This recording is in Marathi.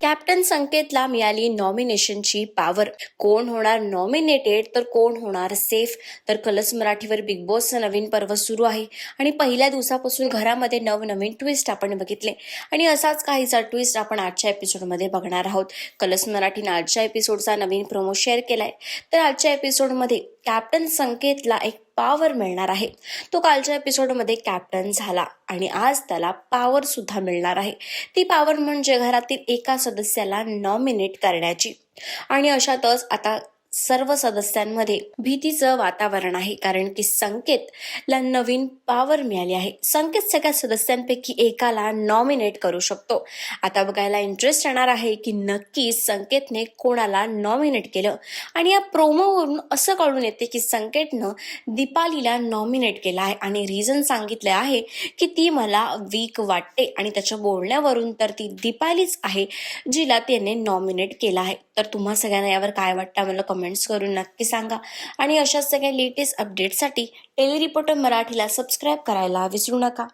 कॅप्टन संकेतला मिळाली नॉमिनेशनची पॉवर. कोण होणार नॉमिनेटेड तर कोण होणार सेफ? तर कलर्स मराठीवर बिग बॉसचं नवीन पर्व सुरू आहे आणि पहिल्या दिवसापासून घरामध्ये नवनवीन ट्विस्ट आपण बघितले आणि असाच काहीसा ट्विस्ट आपण आजच्या एपिसोडमध्ये बघणार आहोत. कलर्स मराठीने आजच्या एपिसोडचा नवीन प्रोमो शेअर केलाय. तर आजच्या एपिसोडमध्ये कॅप्टन संकेतला एक पॉवर मिळणार आहे. तो कालच्या एपिसोडमध्ये कॅप्टन झाला आणि आज त्याला पॉवर सुद्धा मिळणार आहे. ती पॉवर म्हणजे घरातील एका सदस्याला नॉमिनेट करण्याची. आणि अशातच आता सर्व सदस्यांमध्ये भीतीचं वातावरण आहे, कारण की संकेतला नवीन पॉवर मिळाली आहे. संकेत सगळ्या सदस्यांपैकी एकाला नॉमिनेट करू शकतो. आता बघायला इंटरेस्ट येणार आहे की नक्की संकेतने कोणाला नॉमिनेट केलं. आणि या प्रोमोवरून असं कळून येते की संकेतनं दीपालीला नॉमिनेट केलं आहे आणि रिझन सांगितलं आहे की ती मला वीक वाटते आणि त्याच्या बोलण्यावरून तर ती दीपालीच आहे जिला त्याने नॉमिनेट केलं आहे. तर तुम्हा सगळ्यांना यावर काय वाटतं मला कमेंट्स करून नक्की सांगा आणि अशाच सगळ्या लेटेस्ट अपडेटसाठी टेली रिपोर्टर मराठीला सबस्क्राईब करायला विसरू नका.